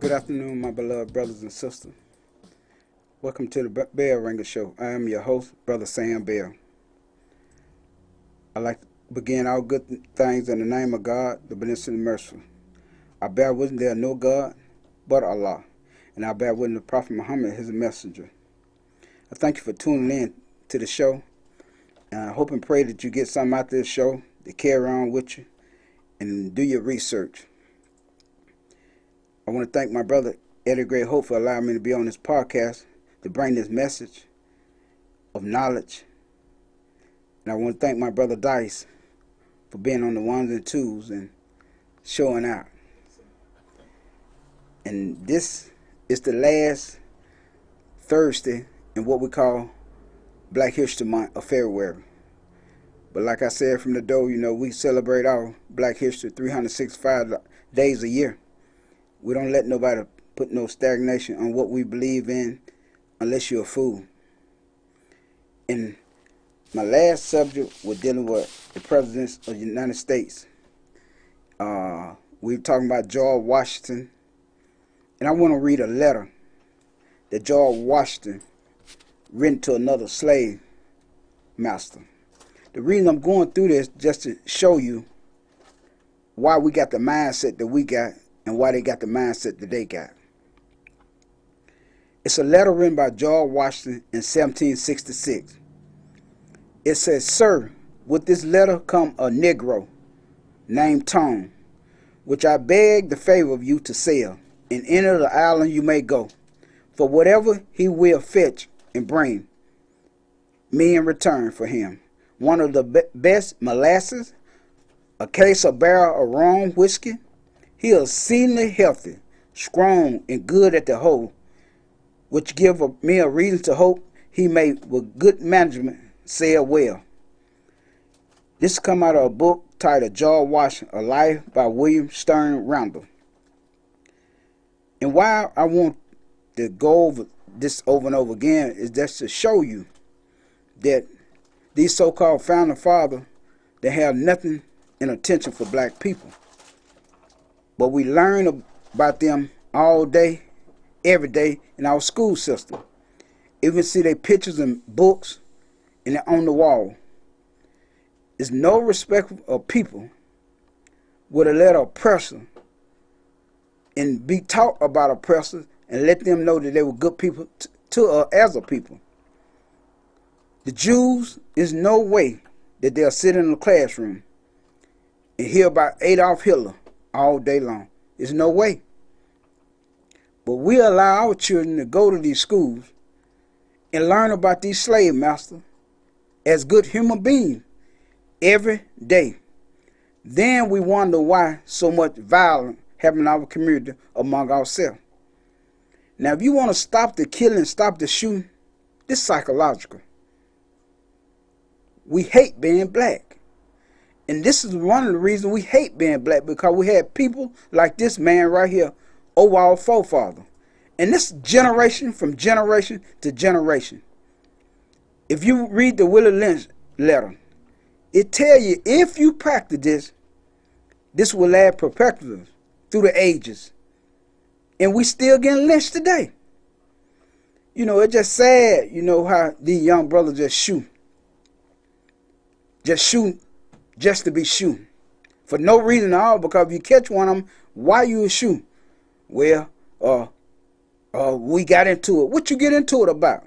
Good afternoon, my beloved brothers and sisters. Welcome to the Bell Ringer Show. I am your host, Brother Sam Bell. I'd like to begin all good things in the name of God, the beneficent and merciful. I bear witness there is no God but Allah, and I bear witness the Prophet Muhammad, his messenger. I thank you for tuning in to the show, and I hope and pray that you get something out of this show to carry on with you and do your research. I want to thank my brother Eddie Gray Hope for allowing me to be on this podcast to bring this message of knowledge. And I want to thank my brother Dice for being on the ones and twos and showing out. And this is the last Thursday in what we call Black History Month of February. But like I said from the door, we celebrate our Black History 365 days a year. We don't let nobody put no stagnation on what we believe in unless you're a fool. And my last subject was dealing with the presidents of the United States. We were talking about George Washington. And I want to read a letter that George Washington written to another slave master. The reason I'm going through this just to show you why we got the mindset that we got and why they got the mindset that they got. It's a letter written by George Washington in 1766. It says, "Sir, with this letter come a Negro named Tom, which I beg the favor of you to sell, and any of the island you may go, for whatever he will fetch and bring me in return for him. One of the best molasses, a case of barrel of rum whiskey. He is exceedingly healthy, strong, and good at the whole, which give me a reason to hope he may, with good management, sail well." This come out of a book titled George Washington, A Life by William Stern Randall. And why I want to go over this over and over again is just to show you that these so-called founding fathers, they have nothing in attention for black people. But we learn about them all day, every day in our school system. Even see their pictures in books and they're on the wall. There's no respect of people would have let an oppressor and be taught about oppressors and let them know that they were good people as a people. The Jews, is no way that they'll sit in the classroom and hear about Adolf Hitler all day long. There's no way. But we allow our children to go to these schools and learn about these slave masters as good human beings every day. Then we wonder why so much violence happens in our community among ourselves. Now, if you want to stop the killing, stop the shooting, this is psychological. We hate being black. And this is one of the reasons we hate being black, because we had people like this man right here over our forefather. And this generation from generation to generation. If you read the Willie Lynch letter, it tells you if you practice this, this will last perpetually through the ages. And we still getting lynched today. It's just sad, how these young brothers just shoot. Just shoot just to be shooting. For no reason at all, because if you catch one of them, why you shoot? Well, we got into it. What you get into it about?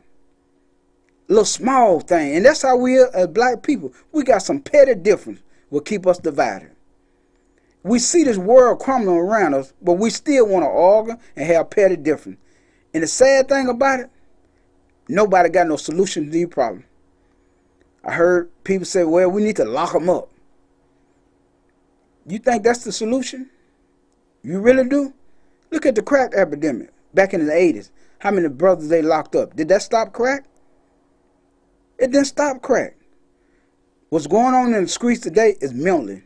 Little small thing. And that's how we are as black people. We got some petty difference will keep us divided. We see this world crumbling around us, but we still want to argue and have petty difference. And the sad thing about it, nobody got no solution to these problems. I heard people say, well, we need to lock them up. You think that's the solution? You really do? Look at the crack epidemic back in the 80s. How many brothers they locked up? Did that stop crack? It didn't stop crack. What's going on in the streets today is mentally.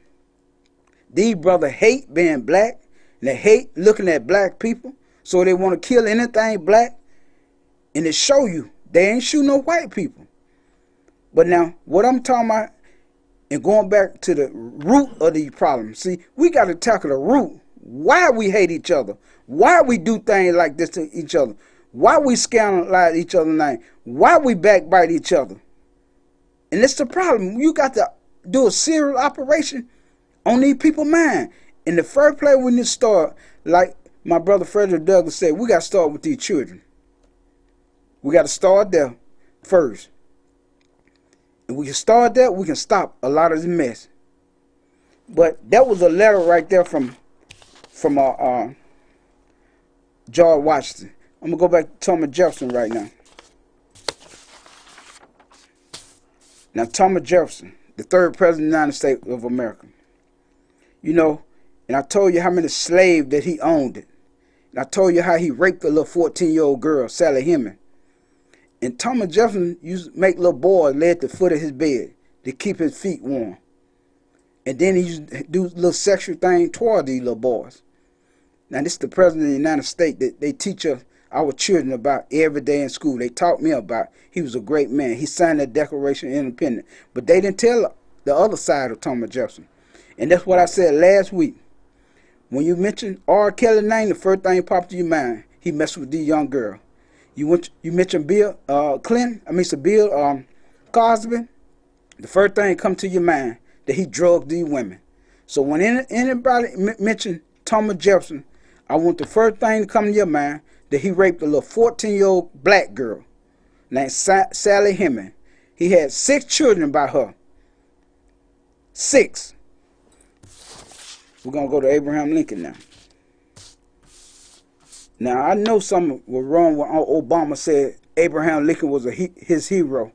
These brothers hate being black, and they hate looking at black people, so they want to kill anything black, and they show you they ain't shoot no white people. But now, what I'm talking about, and going back to the root of these problems, see, we got to tackle the root. Why we hate each other? Why we do things like this to each other? Why we scandalize each other's name? Why we backbite each other? And it's the problem. You got to do a serial operation on these people's mind. In the first place, we need to start, like my brother Frederick Douglass said, we got to start with these children. We got to start there first. If we can start there, we can stop a lot of the mess. But that was a letter right there from George Washington. I'm going to go back to Thomas Jefferson right now. Now, Thomas Jefferson, the third president of the United States of America. You know, and I told you how many slaves that he owned it. And I told you how he raped a little 14-year-old girl, Sally Hemings. And Thomas Jefferson used to make little boys lay at the foot of his bed to keep his feet warm. And then he used to do little sexual thing toward these little boys. Now, this is the president of the United States that they teach us, our children, about every day in school. They taught me about. He was a great man. He signed the Declaration of Independence. But they didn't tell the other side of Thomas Jefferson. And that's what I said last week. When you mention R. Kelly's name, the first thing popped to your mind, he messed with these young girls. You mention Bill Cosby, the first thing come to your mind that he drugged these women. So when anybody mention Thomas Jefferson, I want the first thing to come to your mind that he raped a little 14-year-old black girl named Sally Hemings. He had 6 children by her. 6. We're going to go to Abraham Lincoln now. Now, I know something was wrong when Obama said Abraham Lincoln was his hero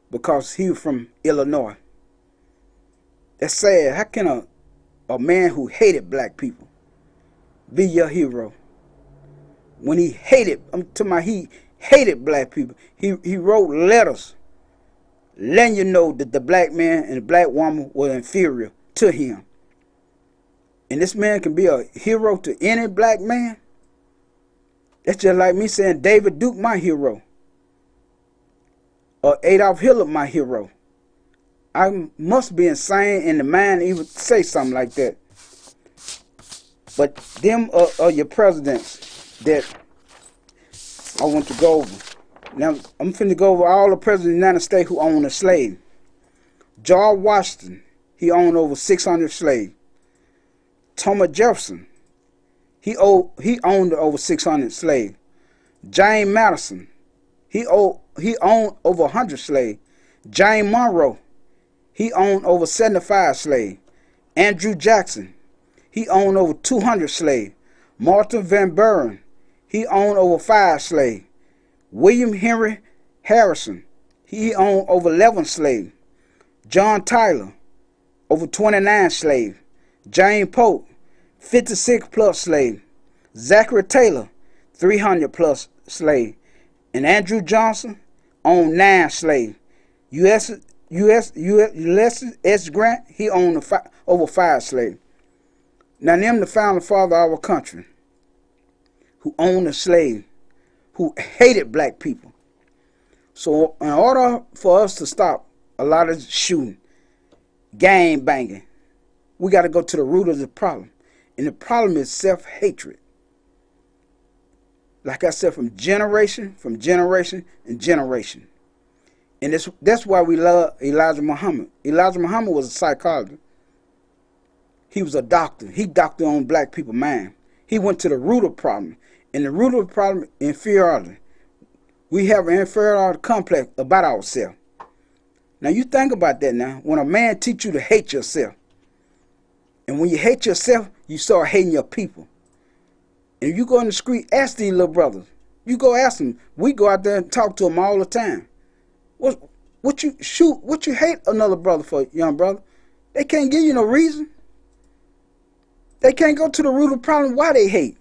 because he was from Illinois. That's sad. How can a man who hated black people be your hero? When he hated, he hated black people. He wrote letters letting you know that the black man and the black woman were inferior to him. And this man can be a hero to any black man. That's just like me saying David Duke my hero, or Adolf Hitler my hero. I must be insane in the mind to even say something like that. But them are your presidents that I want to go over. Now, I'm finna go over all the presidents of the United States who owned a slave. George Washington, he owned over 600 slaves. Thomas Jefferson, he owned over 600 slaves. James Madison, he owned over 100 slaves. James Monroe, he owned over 75 slaves. Andrew Jackson, he owned over 200 slaves. Martha Van Buren, he owned over 5 slaves. William Henry Harrison, he owned over 11 slaves. John Tyler, over 29 slaves. James Polk, 56 plus slaves. Zachary Taylor, 300 plus slaves. And Andrew Johnson owned 9 slaves. Ulysses S. Grant, he owned over 5 slaves. Now, them the founding father of our country, who owned a slave, who hated black people. So in order for us to stop a lot of shooting, gang banging, we got to go to the root of the problem. And the problem is self-hatred. Like I said, from generation and generation. And that's why we love Elijah Muhammad. Elijah Muhammad was a psychologist. He was a doctor. He doctored on black people's mind. He went to the root of the problem. And the root of the problem is inferiority. We have an inferiority complex about ourselves. Now you think about that now. When a man teach you to hate yourself, and when you hate yourself, you start hating your people. And if you go in the street, ask these little brothers. You go ask them. We go out there and talk to them all the time. What you hate another brother for, young brother? They can't give you no reason. They can't go to the root of the problem why they hate.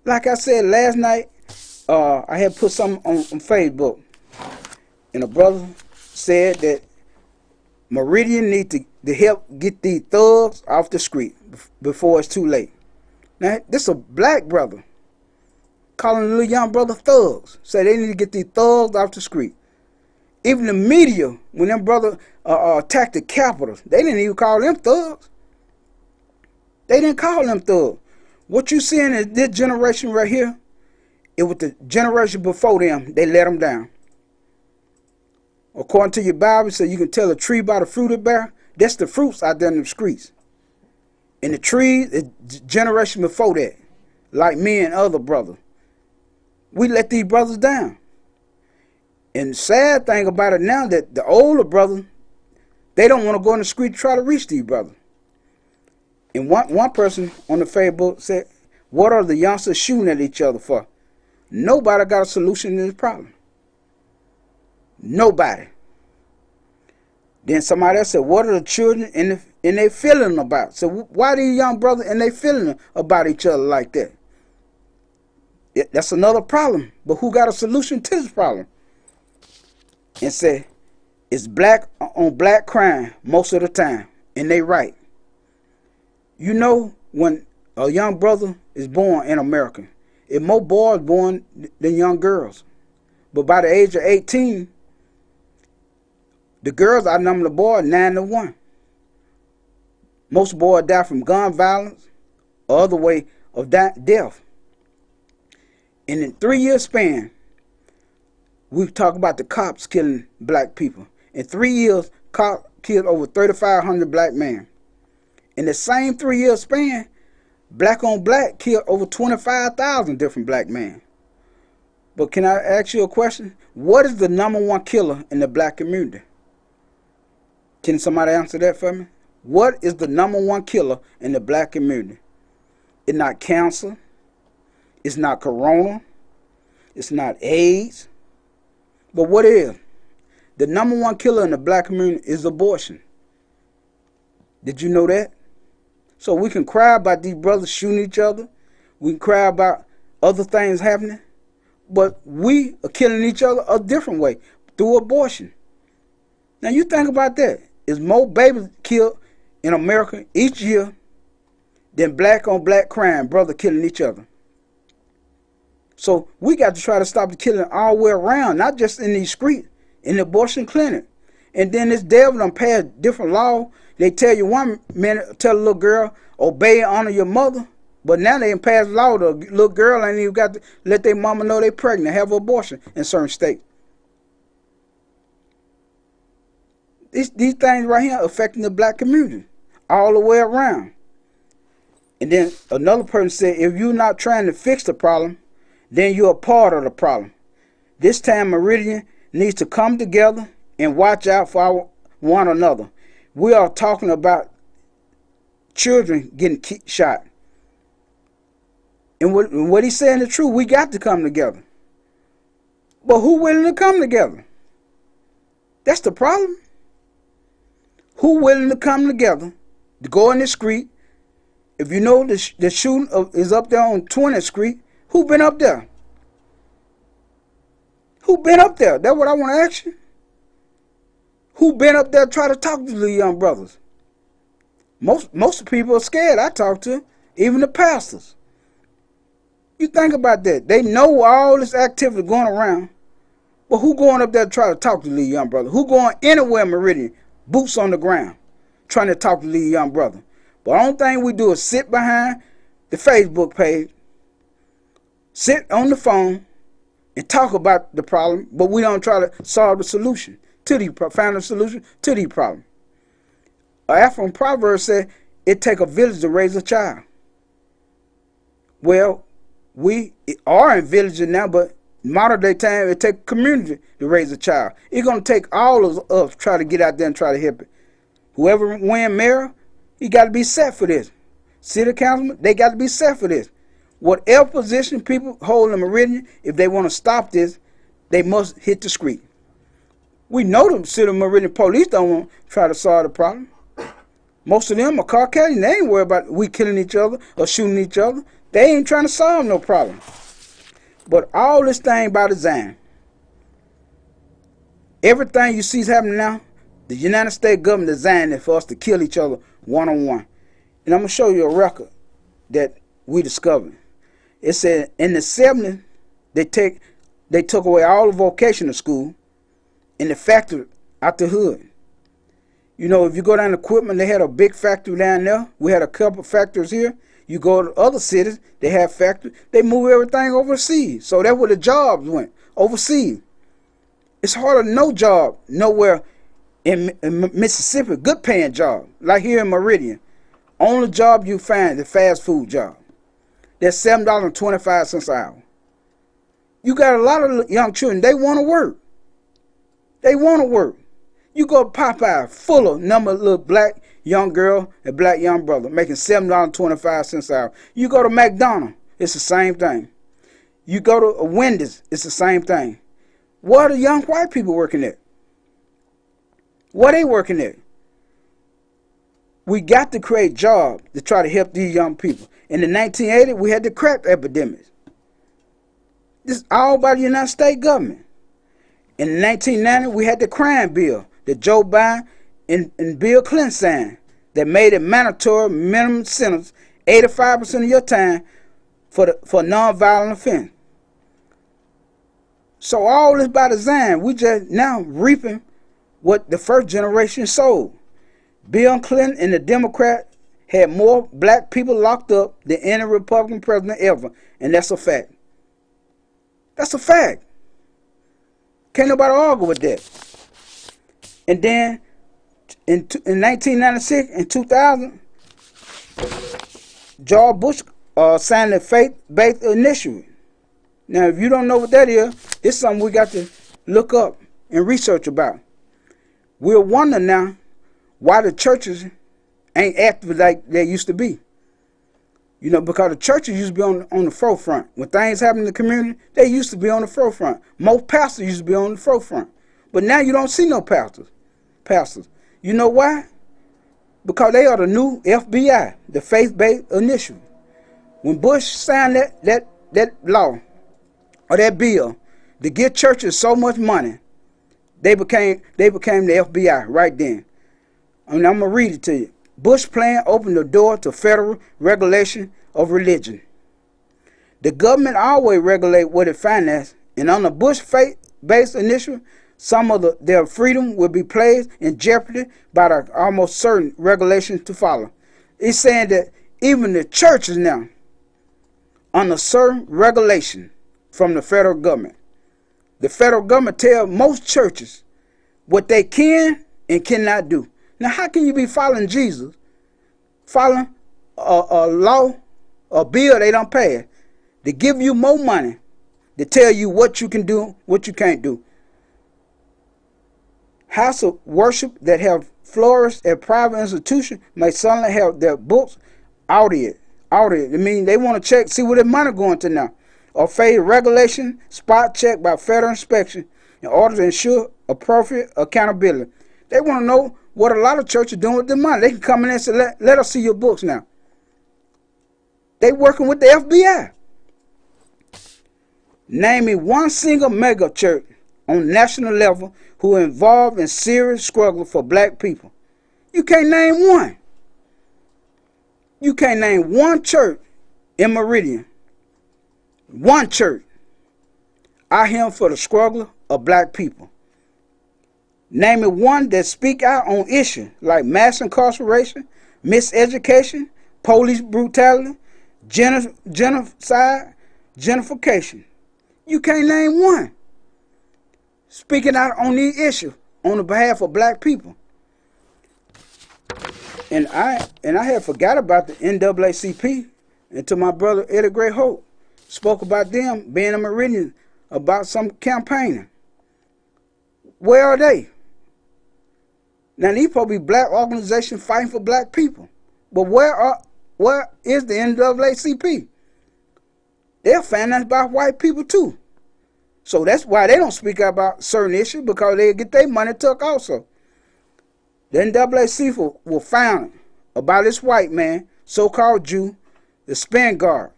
Like I said last night, I had put something on Facebook, and a brother said that Meridian need to help get these thugs off the street before it's too late. Now, this is a black brother calling a little young brother thugs. Say they need to get these thugs off the street. Even the media, when them brothers attacked the Capitol, they didn't even call them thugs. They didn't call them thugs. What you seeing is this generation right here, it was the generation before them, they let them down. According to your Bible, it says you can tell a tree by the fruit it bear. That's the fruits out there in the streets. And the trees, the generation before that, like me and other brothers, we let these brothers down. And the sad thing about it now that the older brothers, they don't want to go in the street to try to reach these brothers. And one person on the Facebook said, what are the youngsters shooting at each other for? Nobody got a solution to this problem. Nobody. Then somebody else said, what are the children and they feeling about? So why these young brothers and they feeling about each other like that? That's another problem. But who got a solution to this problem? And say, it's black on black crime most of the time. And they right. You know, when a young brother is born in America, it's more boys born than young girls. But by the age of 18, the girls outnumber the boys 9-1. Most boys die from gun violence or other way of death. And in 3-year span, we talk about the cops killing black people. In 3 years, cops killed over 3,500 black men. In the same 3-year span, black on black killed over 25,000 different black men. But can I ask you a question? What is the #1 killer in the black community? Can somebody answer that for me? What is the #1 killer in the black community? It's not cancer. It's not corona. It's not AIDS. But what is? The #1 killer in the black community is abortion. Did you know that? So we can cry about these brothers shooting each other. We can cry about other things happening. But we are killing each other a different way, through abortion. Now you think about that. Is more babies killed in America each year than black on black crime, brother killing each other. So we got to try to stop the killing all the way around, not just in these streets, in the abortion clinic. And then this devil done passed different law. They tell you one minute, tell a little girl, obey and honor your mother. But now they pass law, the little girl ain't even got to let their mama know they pregnant, have an abortion in certain states. These things right here affecting the black community all the way around. And then another person said, if you're not trying to fix the problem, then you're a part of the problem. This time Meridian needs to come together and watch out for one another. We are talking about children getting shot. And what he's saying is true. We got to come together. But who willing to come together? That's the problem. Who willing to come together to go in the street? If you know the shooting is up there on 20th Street, who been up there? Who been up there? That's what I want to ask you. Who been up there trying to talk to the young brothers? Most people are scared. I talk to, even the pastors. You think about that. They know all this activity going around. But who going up there to try to talk to the young brother? Who going anywhere in Meridian, boots on the ground, trying to talk to the young brother? But the only thing we do is sit behind the Facebook page, sit on the phone, and talk about the problem, but we don't try to solve the solution find a solution to the problem. An African proverb said, it take a village to raise a child. Well, we are in villages now, but modern day time, it take a community to raise a child. It's going to take all of us try to get out there and try to help it. Whoever win mayor, he got to be set for this. City councilman, they got to be set for this. Whatever position people hold in Meridian, if they want to stop this, they must hit the street. We know the city of Meridian police don't want to try to solve the problem. Most of them are Caucasian. They ain't worried about we killing each other or shooting each other. They ain't trying to solve no problem. But all this thing by design. Everything you see is happening now, the United States government designed it for us to kill each other one-on-one. And I'm going to show you a record that we discovered. It said in the 70s, they took away all the vocational school in the factory out the hood. You know, if you go down to equipment, they had a big factory down there. We had a couple factories here. You go to other cities, they have factories, they move everything overseas. So that's where the jobs went, overseas. It's hardly no job nowhere in Mississippi, good paying job, like here in Meridian. Only job you find is fast food job. That's $7.25 an hour. You got a lot of young children, they want to work. They want to work. You go to Popeye, full of number of little black young girl and black young brother making $7.25 an hour. You go to McDonald's, it's the same thing. You go to Wendy's, it's the same thing. What are the young white people working at? What are they working at? We got to create jobs to try to help these young people. In the 1980s, we had the crack epidemic. This is all by the United States government. In the 1990s, we had the crime bill that Joe Biden and Bill Clinton signed that made it mandatory minimum sentence, 85% of your time for nonviolent offense. So all this by design, we just now reaping what the first generation sowed. Bill Clinton and the Democrat had more black people locked up than any Republican president ever, and that's a fact. That's a fact. Can't nobody argue with that. And then in 1996 and 2000, George Bush signed the faith-based initiative. Now, if you don't know what that is, it's something we got to look up and research about. We'll wonder now why the churches ain't active like they used to be. You know, because the churches used to be on the forefront. When things happen in the community, they used to be on the forefront. Most pastors used to be on the forefront. But now you don't see no pastors. You know why? Because they are the new FBI, the faith-based initiative. When Bush signed that law or that bill to give churches so much money, they became the FBI right then. And I'm going to read it to you. Bush plan opened the door to federal regulation of religion. The government always regulate what it finances, and on the Bush faith-based initiative, some of their freedom will be placed in jeopardy by the almost certain regulations to follow. It's saying that even the churches now, under certain regulation from the federal government. The federal government tells most churches what they can and cannot do. Now, how can you be following Jesus, following a law, a bill they don't pass, to give you more money, to tell you what you can do, what you can't do? House of worship that have flourished at private institutions may suddenly have their books audited. I mean, they want to check, see where their money going to now. Or face regulation, spot check by federal inspection in order to ensure appropriate accountability. They want to know what a lot of churches are doing with their money. They can come in and say, let us see your books now. They working with the FBI. Name me one single mega church on national level who are involved in serious struggle for black people. You can't name one. You can't name one church in Meridian. One church out here for the struggle of black people. Name me one that speak out on issues like mass incarceration, miseducation, police brutality, genocide, gentrification. You can't name one speaking out on these issues on the behalf of black people. And I had forgot about the NAACP until my brother Eddie Gray Hope spoke about them being a Meridian about some campaigning. Where are they? Now these probably black organizations fighting for black people. But where is the NAACP? They're financed by white people too. So that's why they don't speak out about certain issues, because they get their money took also. The NAACP was founded about this white man, so-called Jew, the Spangard.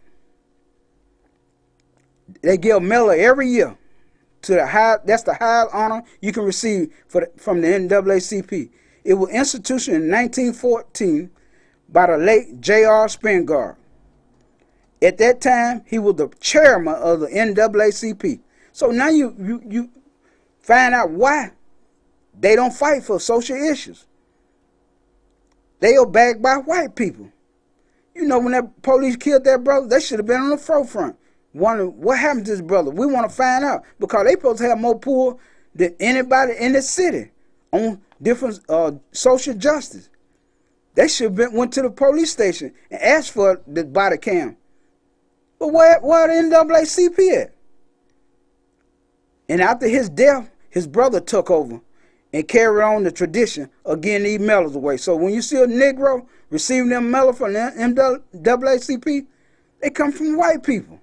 They give a medal every year to the high. That's the highest honor you can receive from the NAACP. It was instituted in 1914 by the late J.R. Spangard. At that time, he was the chairman of the NAACP. So now you find out why they don't fight for social issues. They are backed by white people. You know, when that police killed that brother, they should have been on the forefront. Wondering what happened to this brother. We want to find out because they supposed to have more pull than anybody in the city on different social justice. They should have went to the police station and asked for the body cam. But where the NAACP at? And after his death, his brother took over and carried on the tradition of getting these medals away. So when you see a Negro receiving them medals from the NAACP, they come from white people.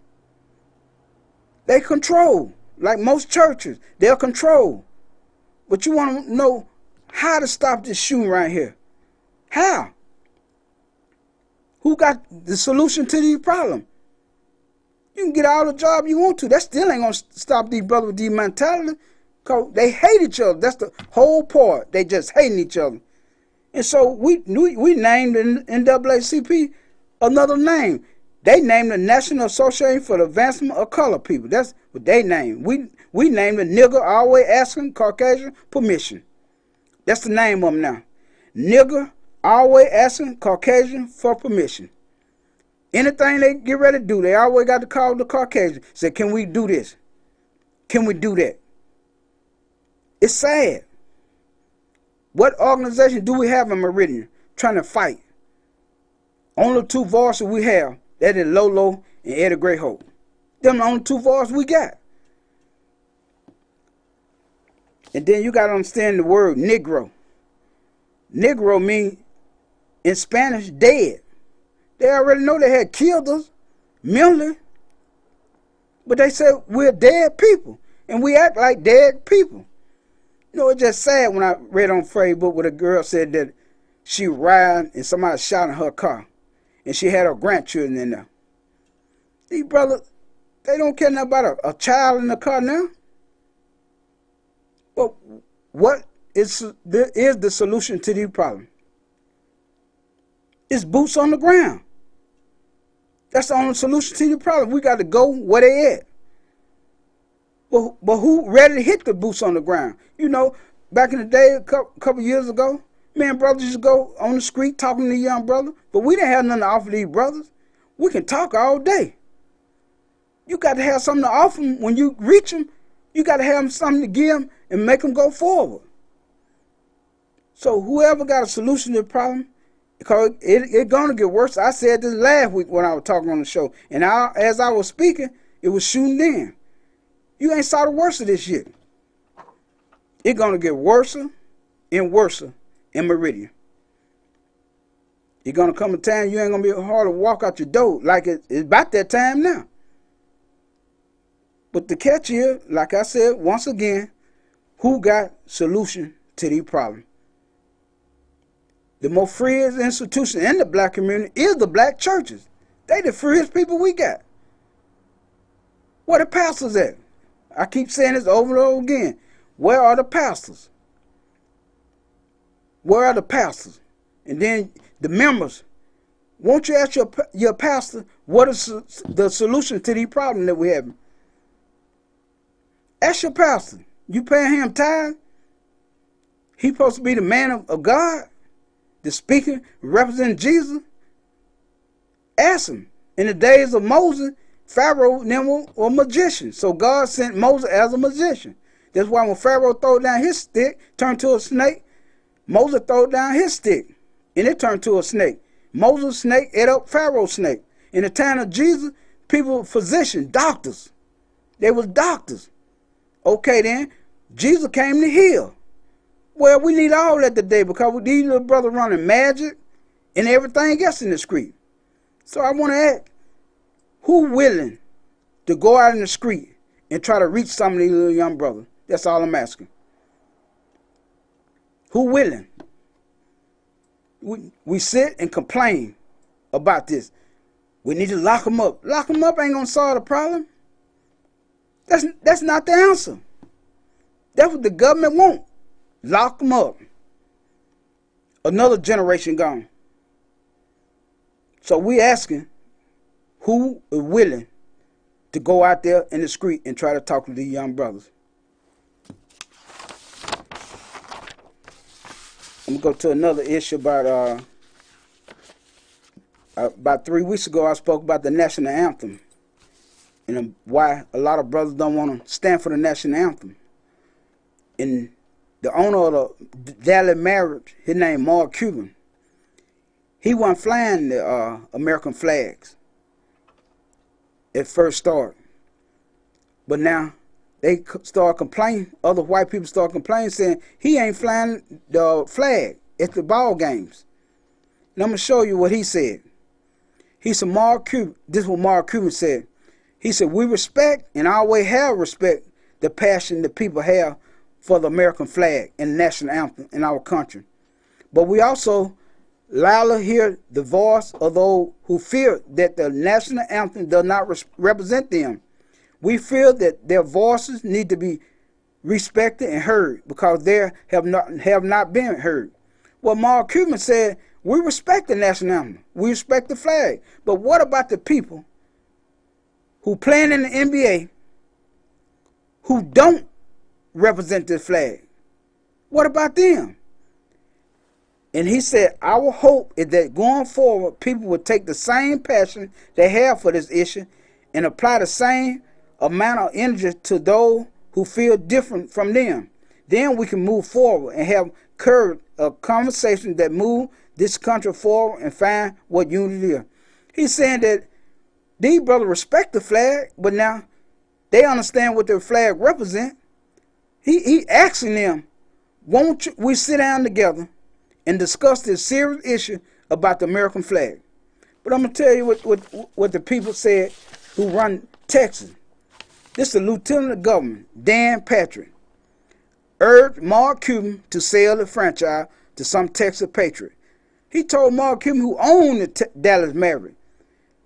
They control, like most churches, they'll control. But you want to know how to stop this shooting right here. How? Who got the solution to these problems? You can get all the job you want to. That still ain't going to stop these brothers with these mentality. Because they hate each other. That's the whole part. They just hating each other. And so we named the NAACP another name. They named the National Association for the Advancement of Color People. That's what they named. We named the nigger always asking Caucasian permission. That's the name of them now. Nigger always asking Caucasian for permission. Anything they get ready to do, they always got to call the Caucasian. Say, can we do this? Can we do that? It's sad. What organization do we have in Meridian trying to fight? Only two voices we have, that is Lolo and Eddie Greyholt. Them the only two voices we got. And then you got to understand the word Negro. Negro means, in Spanish, dead. They already know they had killed us mentally. But they said we're dead people. And we act like dead people. You know, it's just sad when I read on Facebook where a girl said that she riding and somebody shot in her car. And she had her grandchildren in there. These brothers, they don't care nothing about a child in the car now. But what is the solution to these problems? It's boots on the ground. That's the only solution to the problem. We got to go where they at. But who ready to hit the boots on the ground? You know, back in the day, a couple years ago, me and brothers used to go on the street talking to young brothers. But we didn't have nothing to offer these brothers. We can talk all day. You got to have something to offer them. When you reach them, you got to have them something to give them and make them go forward. So whoever got a solution to the problem, because it's going to get worse. I said this last week when I was talking on the show. And as I was speaking, it was shooting in. You ain't saw the worst of this shit. It's going to get worse and worse in Meridian. It's going to come a time you ain't going to be hard to walk out your door. Like it's about that time now. But the catch here, like I said, once again, who got solution to these problems? The most freest institution in the black community is the black churches. They the freest people we got. Where the pastors at? I keep saying this over and over again. Where are the pastors? Where are the pastors? And then the members. Won't you ask your pastor what is the solution to these problems that we have? Ask your pastor. You paying him tithe? He supposed to be the man of God? The speaker representing Jesus? Ask him. In the days of Moses, Pharaoh and them were magicians. So God sent Moses as a magician. That's why when Pharaoh threw down his stick, turned to a snake, Moses threw down his stick, and it turned to a snake. Moses' snake ate up Pharaoh's snake. In the time of Jesus, people were physicians, doctors. They was doctors. Okay then, Jesus came to heal. Well, we need all that today because these little brothers running magic and everything else in the street. So I want to ask, who willing to go out in the street and try to reach some of these little young brothers? That's all I'm asking. Who willing? We sit and complain about this. We need to lock them up. Lock them up ain't going to solve the problem. That's not the answer. That's what the government want. Lock them up. Another generation gone. So we asking, who is willing to go out there in the street and try to talk to these young brothers? I'm going to go to another issue about About 3 weeks ago, I spoke about the national anthem and why a lot of brothers don't want to stand for the national anthem. And the owner of the Dallas Mavericks, his name Mark Cuban, he wasn't flying the American flags at first start. But now they start complaining, other white people start complaining, saying he ain't flying the flag at the ball games. And I'm going to show you what he said. He said, Mark Cuban, this is what Mark Cuban said. He said, we respect and always have respect the passion that people have for the American flag and the national anthem in our country. But we also loudly hear the voice of those who fear that the national anthem does not represent them. We feel that their voices need to be respected and heard because they have not been heard. Well, Mark Cuban said, we respect the national anthem. We respect the flag. But what about the people who playing in the NBA who don't represent the flag? What about them? And he said, our hope is that going forward, people will take the same passion they have for this issue and apply the same amount of energy to those who feel different from them. Then we can move forward and have courage, a conversation that move this country forward and find what unity is. He's saying that these brothers respect the flag, but now they understand what the flag represents. He asking them, won't we sit down together and discuss this serious issue about the American flag? But I'm going to tell you what the people said who run Texas. This is the Lieutenant Governor, Dan Patrick, urged Mark Cuban to sell the franchise to some Texas patriot. He told Mark Cuban, who owned the Dallas Mavericks,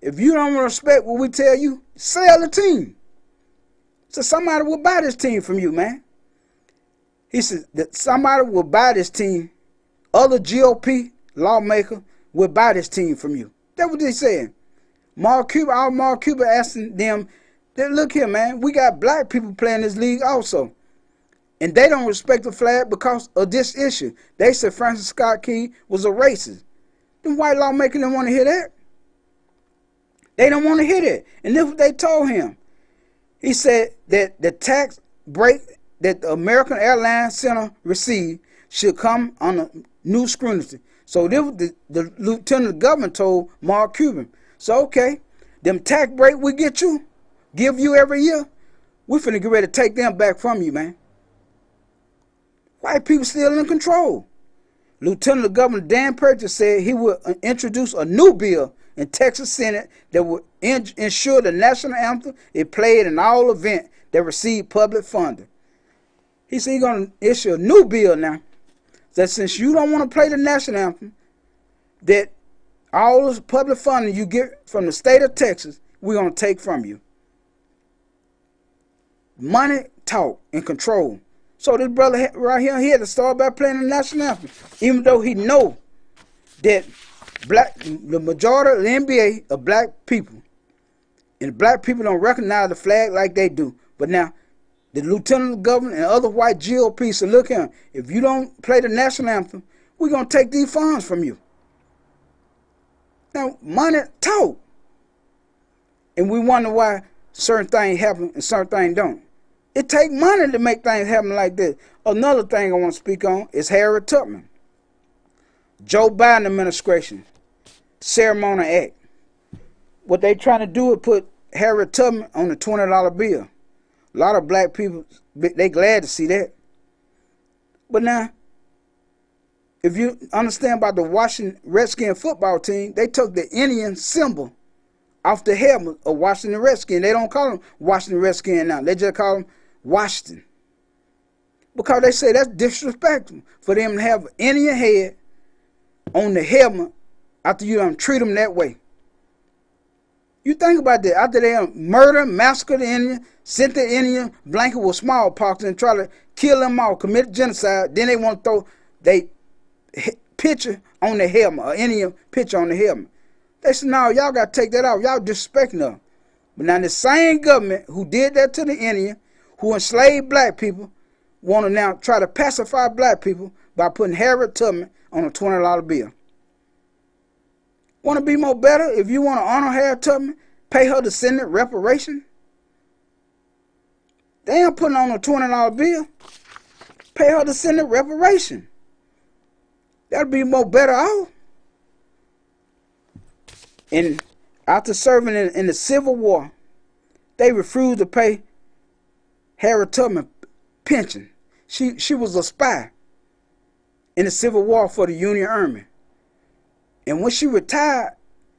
if you don't respect what we tell you, sell the team. So somebody will buy this team from you, man. He said that somebody will buy this team. Other GOP lawmakers will buy this team from you. That's what they said. Mark Cuban asking them, look here, man, we got black people playing this league also. And they don't respect the flag because of this issue. They said Francis Scott Key was a racist. The white lawmakers didn't want to hear that. They don't want to hear that. And this is what they told him. He said that the tax break that the American Airlines Center received should come under new scrutiny. So this was the Lieutenant Governor told Mark Cuban. So, okay, them tax break we give you every year, we finna get ready to take them back from you, man. White people still in control. Lieutenant Governor Dan Patrick said he would introduce a new bill in Texas Senate that would ensure the national anthem is played in all events that receive public funding. He said he's going to issue a new bill now that since you don't want to play the national anthem, that all the public funding you get from the state of Texas, we're going to take from you. Money, talk, and control. So this brother right here, he had to start by playing the national anthem, even though he know that the majority of the NBA are black people, and black people don't recognize the flag like they do. But now, the Lieutenant Governor and other white GOP said, look here, if you don't play the national anthem, we're going to take these funds from you. Now, money talk. And we wonder why certain things happen and certain things don't. It takes money to make things happen like this. Another thing I want to speak on is Harriet Tubman. Joe Biden administration, Ceremony Act. What they trying to do is put Harriet Tubman on the $20 bill. A lot of black people, they glad to see that. But now, if you understand about the Washington Redskins football team, they took the Indian symbol off the helmet of Washington Redskins. They don't call them Washington Redskins now. They just call them Washington. Because they say that's disrespectful for them to have an Indian head on the helmet after you don't treat them that way. You think about that. After they murder, massacre the Indian, sent the Indian blanket with smallpox and try to kill them all, commit genocide, then they want to throw their picture on the helmet, an Indian picture on the helmet. They said, no, y'all got to take that off. Y'all disrespecting them. But now the same government who did that to the Indian, who enslaved black people, want to now try to pacify black people by putting Harriet Tubman on a $20 bill. Want to be more better? If you want to honor Harriet Tubman, pay her descendant reparation. They ain't putting on a $20 bill. Pay her descendant reparation. That'll be more better off. And after serving in the Civil War, they refused to pay Harriet Tubman pension. She was a spy in the Civil War for the Union Army. And when she retired,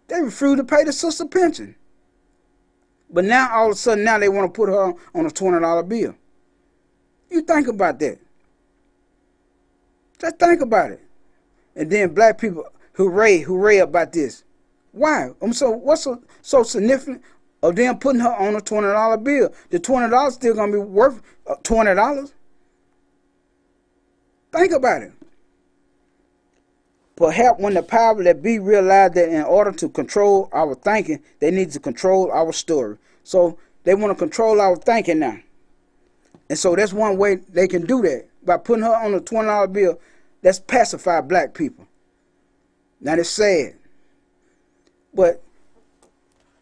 they refused to pay the sister pension. But now, all of a sudden, now they want to put her on a $20 bill. You think about that. Just think about it. And then black people hooray about this. Why? What's so significant of them putting her on a $20 bill? The $20 still going to be worth $20. Think about it. Perhaps when the power that be realized that in order to control our thinking, they need to control our story. So they want to control our thinking now. And so that's one way they can do that. By putting her on a $20 bill, that's pacify black people. Now it's sad. But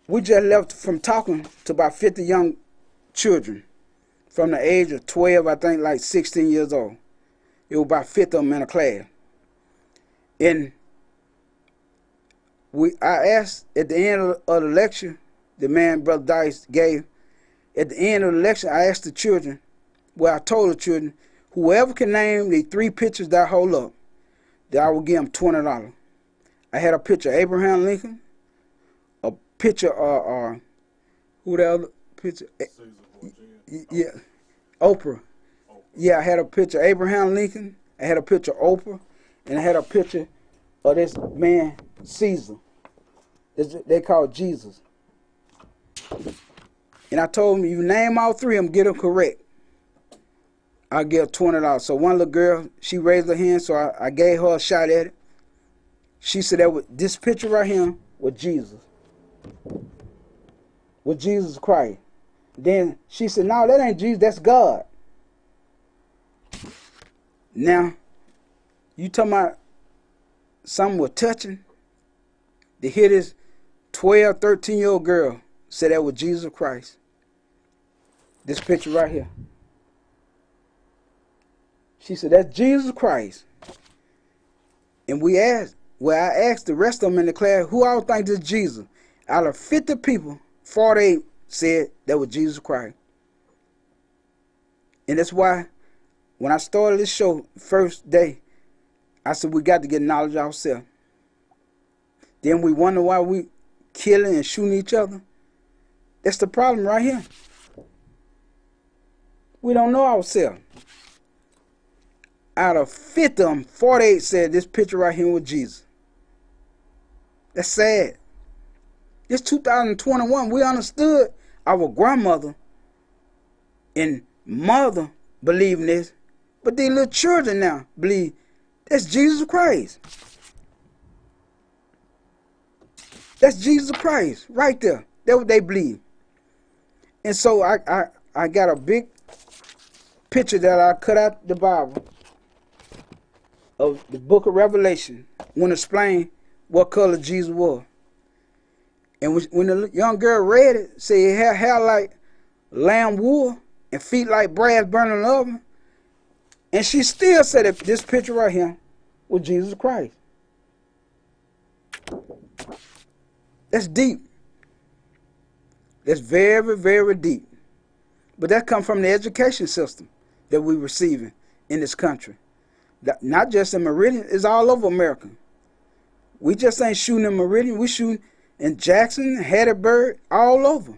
we just left from talking to about 50 young children from the age of 12, I think, like 16 years old. It was about 50 of them in a class. And I asked at the end of the lecture, the man Brother Dice gave, at the end of the lecture, I asked the children, I told the children, whoever can name the 3 pictures that I hold up, that I will give them $20. I had a picture of Abraham Lincoln, a picture of, who the other picture? Yeah, Oprah. Yeah, I had a picture of Abraham Lincoln, I had a picture of Oprah, and I had a picture of this man, Caesar. They call Jesus. And I told him, you name all 3 of them, get them correct, I'll give $20. So one little girl, she raised her hand, so I gave her a shot at it. She said that this picture right here was Jesus. With Jesus Christ. Then she said, no, that ain't Jesus, that's God. Now, you talking about something was touching? To hear this 12, 13-year-old girl say that was Jesus Christ. This picture right here. She said, that's Jesus Christ. And I asked the rest of them in the class, who all think this is Jesus? Out of 50 people, 48 said that was Jesus Christ. And that's why when I started this show, first day, I said we got to get knowledge ourselves. Then we wonder why we killing and shooting each other. That's the problem right here. We don't know ourselves. Out of 50 of them, 48 said this picture right here was Jesus. That's sad. It's 2021. We understood our grandmother and mother believing this, but these little children now believe that's Jesus Christ. That's Jesus Christ right there. That's what they believe. And so I got a big picture that I cut out the Bible of the book of Revelation when it explained what color Jesus was. And when the young girl read it, said he had hair like lamb wool and feet like brass burning in the oven. And she still said that this picture right here was Jesus Christ. That's deep. That's very, very deep. But that comes from the education system that we're receiving in this country. Not just in Meridian, it's all over America. We just ain't shooting in Meridian, we shooting in Jackson, Hattiesburg, all over.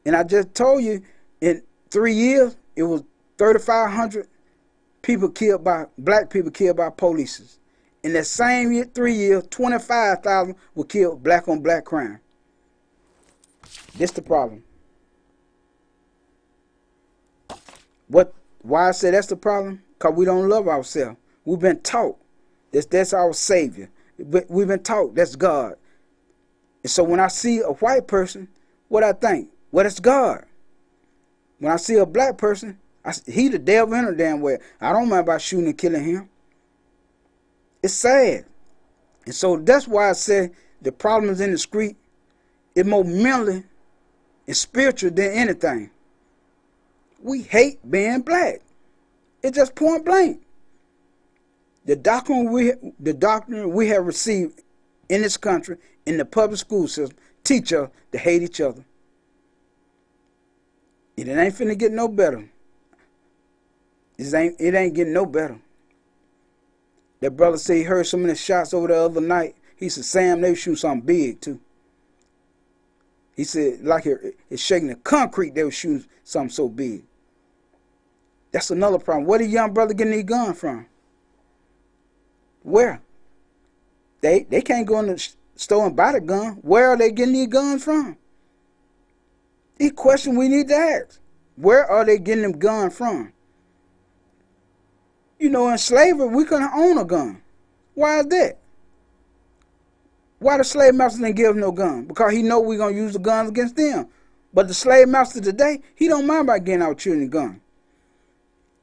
And I just told you, in 3 years, it was 3,500 people killed by, black people killed by police. In that same year, 3 years, 25,000 were killed black on black crime. This the problem. Why I say that's the problem? Because we don't love ourselves. We've been taught that's our Savior. We've been taught that's God. And so when I see a white person, what I think? Well, it's God. When I see a black person, he the devil in a damn way. I don't mind about shooting and killing him. It's sad. And so that's why I say the problems in the street is more mentally and spiritual than anything. We hate being black. It's just point blank. The doctrine we have received in this country, in the public school system, teach us to hate each other. And it ain't finna get no better. It ain't getting no better. That brother said he heard so many shots over the other night. He said, Sam, they shoot something big too. He said, like it's shaking the concrete, they were shooting something so big. That's another problem. Where the young brother getting these guns from? Where? They can't go in the store and buy the gun. Where are they getting these guns from? These questions we need to ask. Where are they getting them guns from? You know, in slavery, we couldn't own a gun. Why is that? Why the slave master didn't give us no gun? Because he know we're going to use the guns against them. But the slave master today, he don't mind about getting our children a gun.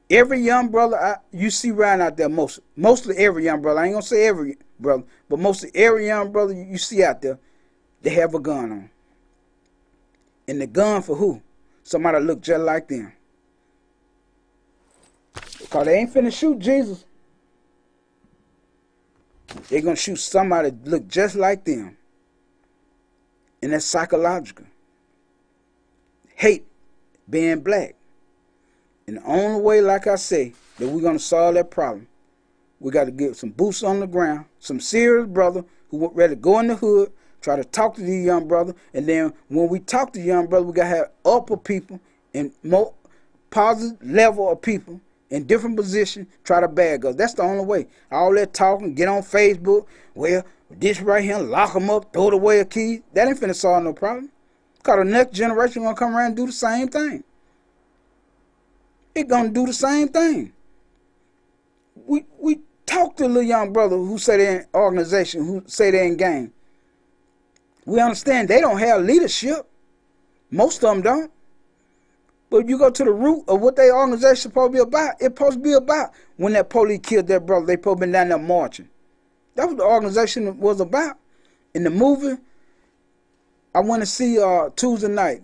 Every young brother you see riding out there, mostly every young brother, I ain't going to say every brother, but mostly every young brother you see out there, they have a gun on. And the gun for who? Somebody look just like them. Because they ain't finna shoot Jesus. They're going to shoot somebody that look just like them. And that's psychological. Hate being black. And the only way, like I say, that we're going to solve that problem, we got to get some boots on the ground, some serious brother who ready to go in the hood, try to talk to these young brothers, and then when we talk to young brothers, we got to have upper people and more positive level of people in different positions try to bag us. That's the only way. All that talking, get on Facebook, well, this right here, lock them up, throw away a key, that ain't finna solve no problem. Because the next generation going to come around and do the same thing. It going to do the same thing. We talk to little young brother who say they're in organization, who say they're in gang. We understand they don't have leadership. Most of them don't. But you go to the root of what their organization supposed to be about. It's supposed to be about when that police killed their brother, they supposed to be down there marching. That's what the organization was about. In the movie, I went to see Tuesday night.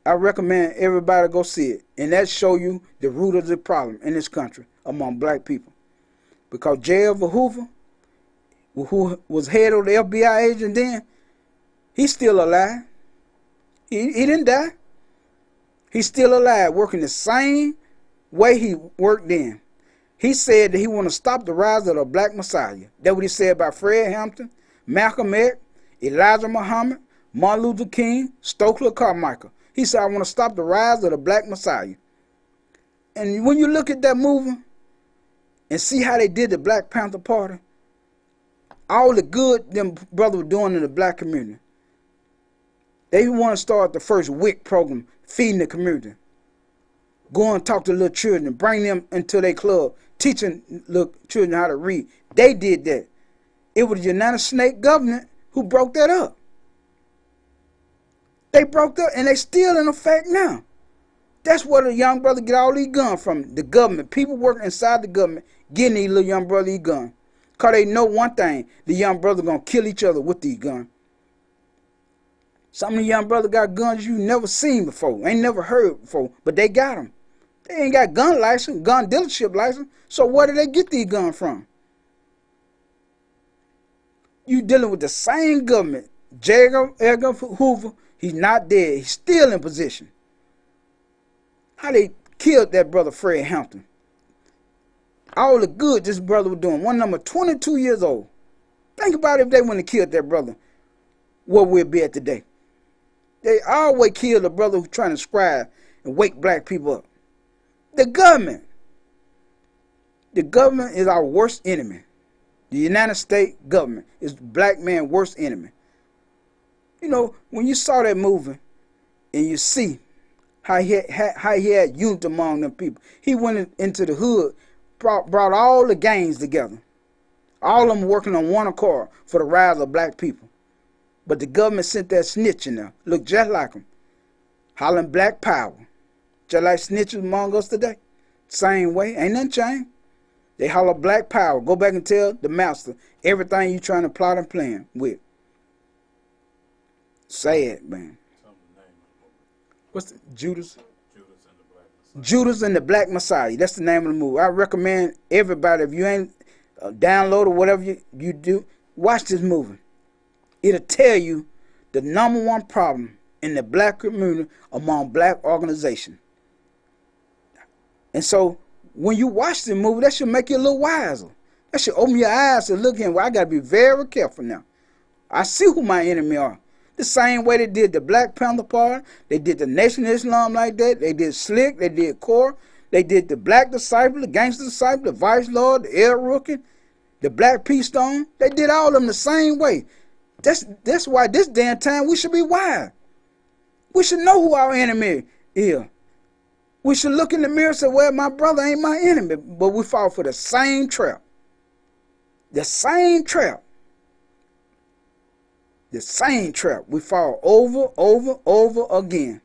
I recommend everybody go see it. And that show you the root of the problem in this country among black people. Because J. Edgar Hoover, who was head of the FBI agent then, he's still alive. He didn't die. He's still alive, working the same way he worked then. He said that he want to stop the rise of the black messiah. That's what he said about Fred Hampton, Malcolm X, Elijah Muhammad, Martin Luther King, Stokely Carmichael. He said, I want to stop the rise of the black messiah. And when you look at that movie and see how they did the Black Panther Party, all the good them brothers were doing in the black community. They want to start the first WIC program, feeding the community. Go and talk to little children, bring them into their club, teaching little children how to read. They did that. It was the United States government who broke that up. They broke that, and they still in effect now. That's where the young brother get all these guns from. The government, people working inside the government, getting these little young brother these guns. Because they know one thing, the young brother going to kill each other with these guns. Some of the young brothers got guns you never seen before, ain't never heard before, but they got them. They ain't got gun license, gun dealership license, so where did they get these guns from? You dealing with the same government. J. Edgar Hoover, he's not dead, he's still in position. How they killed that brother Fred Hampton. All the good this brother was doing. One number 22 years old. Think about if they wouldn't have killed that brother, where we'd be at today. They always kill the brother who's trying to scribe and wake black people up. The government. The government is our worst enemy. The United States government is the black man's worst enemy. You know, when you saw that movie and you see how he had unity among them people, he went into the hood, brought all the gangs together. All of them working on one accord for the rise of black people. But the government sent that snitch in there, looked just like him, hollering black power. Just like snitches among us today. Same way, ain't nothing changed. They holler black power. Go back and tell the master everything you trying to plot and plan with. Sad, man. What's the Judas? Judas and the Black Messiah. That's the name of the movie. I recommend everybody, if you ain't download or whatever you do, watch this movie. It'll tell you the #1 problem in the black community among black organizations. And so when you watch the movie, that should make you a little wiser. That should open your eyes to look in. Well, I got to be very careful now. I see who my enemy are. The same way they did the Black Panther Party, they did the Nation of Islam like that, they did Slick, they did Core, they did the Black Disciple, the Gangster Disciple, the Vice Lord, the Air Rookie, the Black Peace Stone. They did all of them the same way. That's why this damn time we should be wise. We should know who our enemy is. We should look in the mirror and say, well, my brother ain't my enemy, but we fall for the same trap. The same trap. The same trap. We fall over again.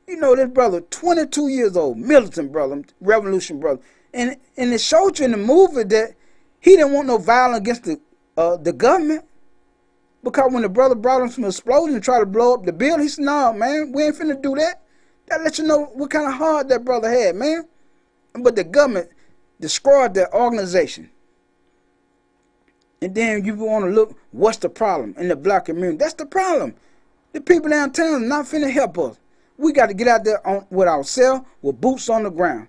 You know, this brother, 22 years old, militant brother, revolution brother. And it showed you in the movie that he didn't want no violence against the government. Because when the brother brought him some explosion and tried to blow up the building, he said, no, man, we ain't finna do that. That let you know what kind of heart that brother had, man. But the government destroyed that organization. And then you want to look, what's the problem in the black community? That's the problem. The people downtown are not finna help us. We got to get out there with ourselves, with boots on the ground.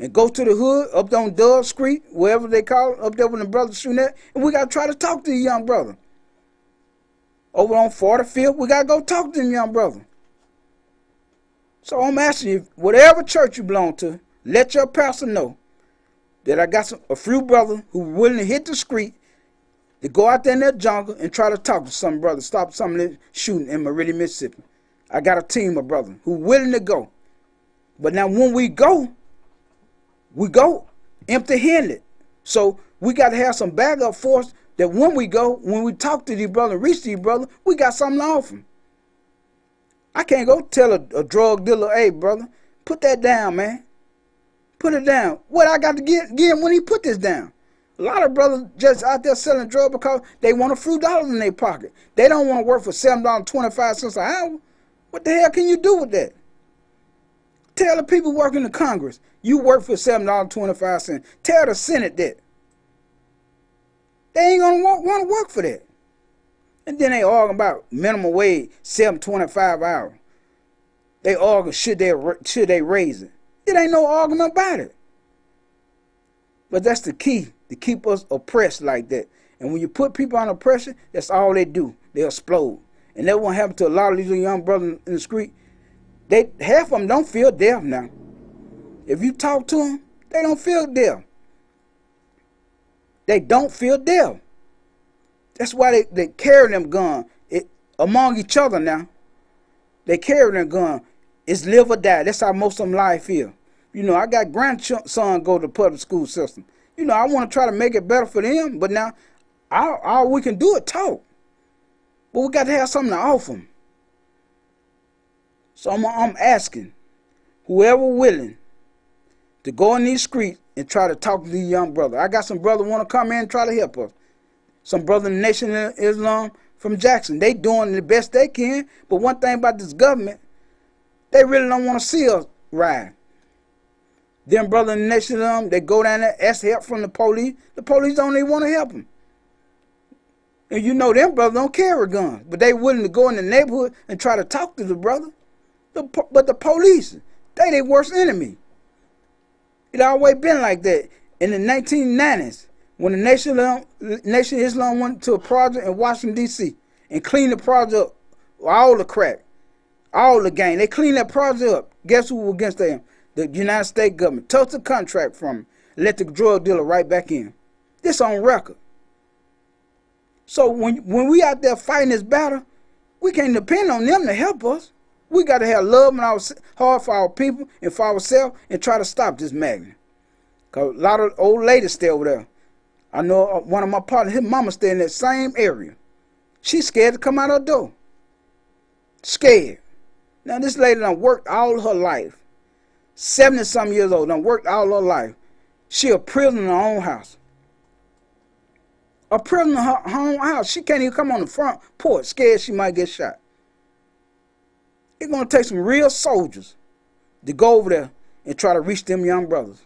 And go to the hood, up on Dove Street, wherever they call it, up there when the brothers shooting at. And we got to try to talk to the young brother. Over on 45th, we got to go talk to them young brother. So I'm asking you, whatever church you belong to, let your pastor know that I got a few brothers who are willing to hit the street, to go out there in that jungle and try to talk to some brothers, stop some of this shooting in Meridian, Mississippi. I got a team of brothers who are willing to go. But now when we go empty-handed. So we got to have some backup force that when we talk to these brothers, reach these brothers, we got something to offer them. I can't go tell a drug dealer, hey, brother, put that down, man. Put it down. What I got to get him when he put this down? A lot of brothers just out there selling drugs because they want a few dollars in their pocket. They don't want to work for $7.25 an hour. What the hell can you do with that? Tell the people working in Congress, you work for $7.25. Tell the Senate that. They ain't going to want to work for that. And then they argue about minimum wage, $7.25 an hour. They argue, should they raise it? It ain't no argument about it. But that's the key, to keep us oppressed like that. And when you put people under pressure, that's all they do. They explode. And that won't happen to a lot of these young brothers in the street. Half of them don't feel death now. If you talk to them, they don't feel death. They don't feel death. That's why they carry them gun among each other now. They carry them gun. It's live or die. That's how most of them life is. You know, I got grandson go to the public school system. You know, I want to try to make it better for them, but now all we can do is talk. But we got to have something to offer them. So I'm asking whoever willing to go in these streets and try to talk to these young brothers. I got some brothers want to come in and try to help us. Some brothers in the Nation of Islam from Jackson. They doing the best they can, but one thing about this government, they really don't want to see us ride. Them brothers in the Nation of Islam, they go down there, ask help from the police. The police don't even want to help them. And you know them brothers don't carry guns, but they willing to go in the neighborhood and try to talk to the brother. But the police, they their worst enemy. It always been like that. In the 1990s, when the Nation of Islam went to a project in Washington, D.C. and cleaned the project up, all the crack, all the gang, they cleaned that project up. Guess who was against them? The United States government. Took the contract from them, let the drug dealer right back in. This on record. So when we out there fighting this battle, we can't depend on them to help us. We got to have love in our heart for our people and for ourselves and try to stop this madness. Because a lot of old ladies stay over there. I know one of my partners, his mama stay in that same area. She's scared to come out her door. Scared. Now this lady done worked all her life. 70-something years old, done worked all her life. She a prisoner in her own house. A prisoner in her own house. She can't even come on the front porch, scared she might get shot. It's going to take some real soldiers to go over there and try to reach them young brothers.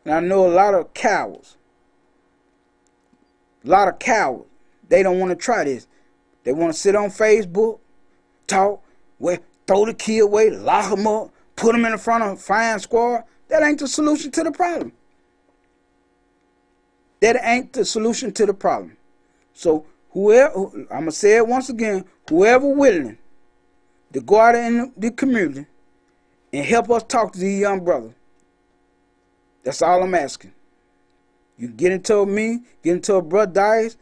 And I know a lot of cowards. They don't want to try this. They want to sit on Facebook, talk, throw the kid away, lock them up, put them in the front of a fire squad. That ain't the solution to the problem. That ain't the solution to the problem. So whoever, I'm going to say it once again, whoever willing to go out in the community and help us talk to these young brothers, that's all I'm asking. You get into me, get into a brother Dias,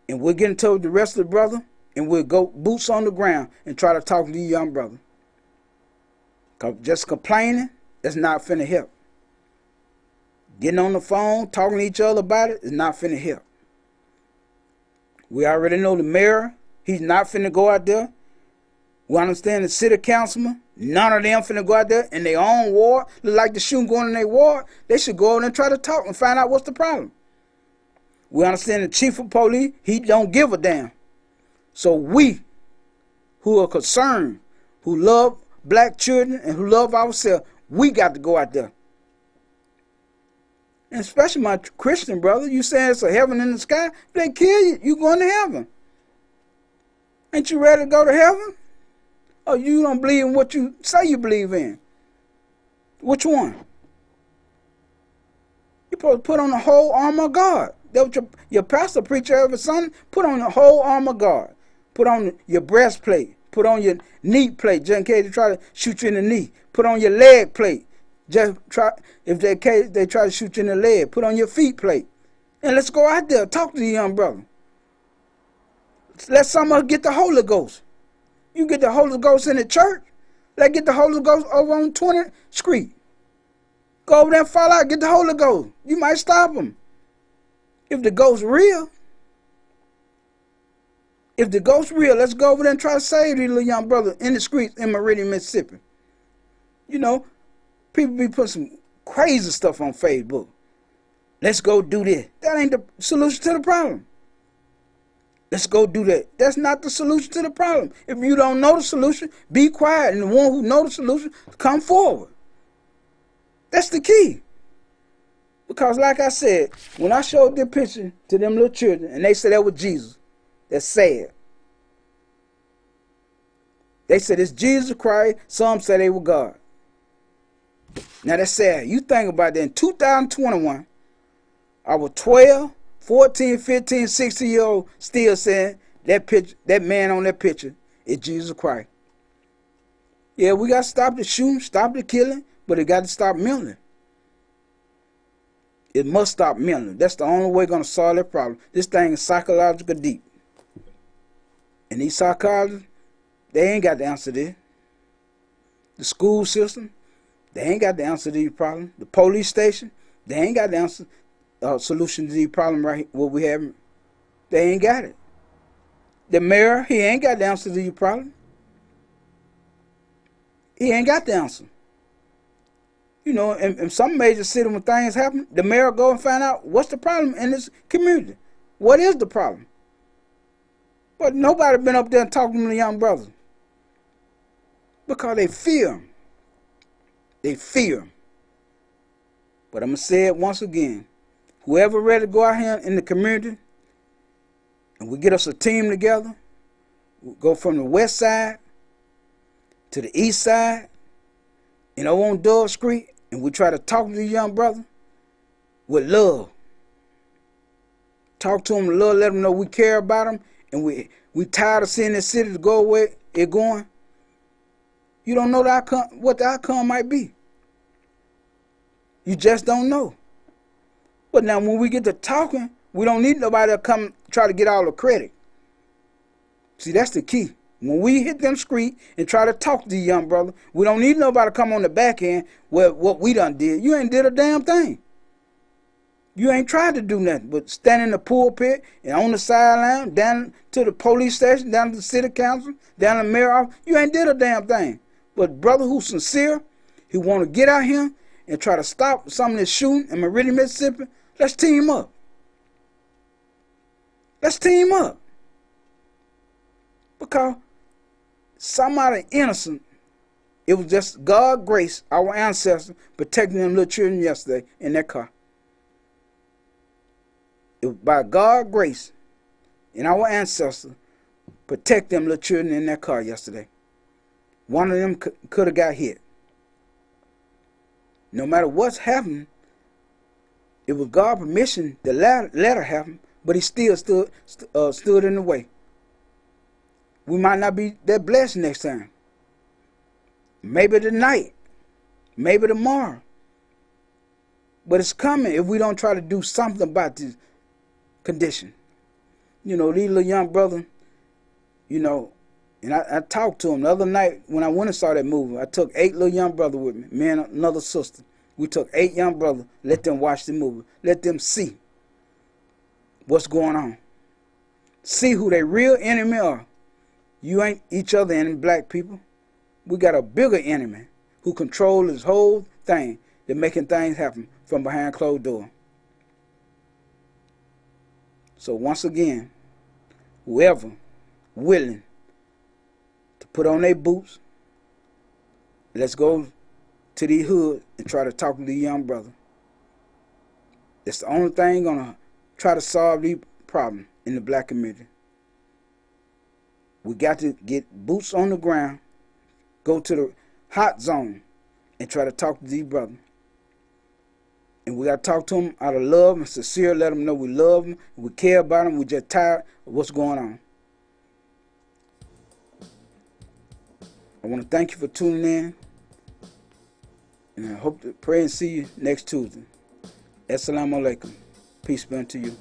and we'll get into the rest of the brother, and we'll go boots on the ground and try to talk to these young brothers. Cause just complaining, that's not finna help. Getting on the phone, talking to each other about it is not finna help. We already know the mayor, he's not finna go out there. We understand the city councilman, none of them finna go out there in their own ward. Look like the shooting going in their ward. They should go over and try to talk and find out what's the problem. We understand the chief of police, he don't give a damn. So we, who are concerned, who love black children and who love ourselves, we got to go out there. And especially my Christian brother, you saying it's a heaven in the sky? If they kill you, you going to heaven. Ain't you ready to go to heaven? Or you don't believe in what you say you believe in? Which one? You're supposed to put on the whole armor of God. That's what your pastor preacher every Sunday. Put on the whole armor of God. Put on your breastplate. Put on your knee plate, just in case they try to shoot you in the knee. Put on your leg plate. Just try, if they try to shoot you in the leg. Put on your feet plate. And let's go out there, talk to the young brother. Let some of us get the Holy Ghost. You get the Holy Ghost in the church. Let's get the Holy Ghost over on 20th Street. Go over there and fall out, get the Holy Ghost. You might stop them. If the ghost real, let's go over there and try to save these little young brothers in the streets in Meridian, Mississippi. You know, people be putting some crazy stuff on Facebook. Let's go do this. That ain't the solution to the problem. Let's go do that. That's not the solution to the problem. If you don't know the solution, be quiet. And the one who knows the solution, come forward. That's the key. Because like I said, when I showed the picture to them little children, and they said that was Jesus, that's sad. They said it's Jesus Christ. Some said they were God. Now that's sad. You think about that. In 2021, our 12, 14, 15, 16-year-old still saying that picture, that man on that picture is Jesus Christ. Yeah, we got to stop the shooting, stop the killing, but it got to stop mentally. It must stop mentally. That's the only way going to solve that problem. This thing is psychological deep. And these psychologists, they ain't got the answer there. The school system, they ain't got the answer to these problems. The police station, they ain't got the answer, solution to these problems right here, what we have. They ain't got it. The mayor, he ain't got the answer to these problems. He ain't got the answer. You know, in some major city when things happen, the mayor go and find out what's the problem in this community. What is the problem? But nobody been up there and talking to the young brothers. Because they fear him. They fear him. But I'm going to say it once again. Whoever ready to go out here in the community, and we get us a team together, we'll go from the west side to the east side, and over on Dove Street, and we try to talk to the young brother with love. Talk to them with love, let them know we care about them, and we tired of seeing this city to go where it's going. You don't know the outcome, what the outcome might be. You just don't know. But now when we get to talking, we don't need nobody to come try to get all the credit. See, that's the key. When we hit them street and try to talk to the young brother, we don't need nobody to come on the back end where what we done did. You ain't did a damn thing. You ain't tried to do nothing but stand in the pulpit and on the sideline, down to the police station, down to the city council, down to the mayor office. You ain't did a damn thing. But brother who's sincere, he want to get out here and try to stop some of this shooting in Meridian, Mississippi, let's team up. Let's team up. Because somebody innocent, it was just God's grace, our ancestors, protecting them little children yesterday in their car. It was by God's grace and our ancestors protect them little children in their car yesterday. One of them could have got hit. No matter what's happened, it was God's permission to let it happen, but he still stood in the way. We might not be that blessed next time. Maybe tonight. Maybe tomorrow. But it's coming if we don't try to do something about this condition. You know, these little young brothers, you know, and I talked to them the other night when I went and saw that movie. I took 8 little young brothers with me, me and another sister. We took 8 young brothers, let them watch the movie. Let them see what's going on. See who their real enemy are. You ain't each other enemy, black people. We got a bigger enemy who controls this whole thing. They're making things happen from behind closed doors. So once again, whoever willing to put on their boots, let's go to the hood and try to talk to the young brother. It's the only thing gonna try to solve these problems in the black community. We got to get boots on the ground, go to the hot zone, and try to talk to these brothers. And we got to talk to them out of love and sincere, let them know we love them, we care about them, we just tired of what's going on. I want to thank you for tuning in, and I hope to pray and see you next Tuesday. Assalamu alaikum. Peace be unto you.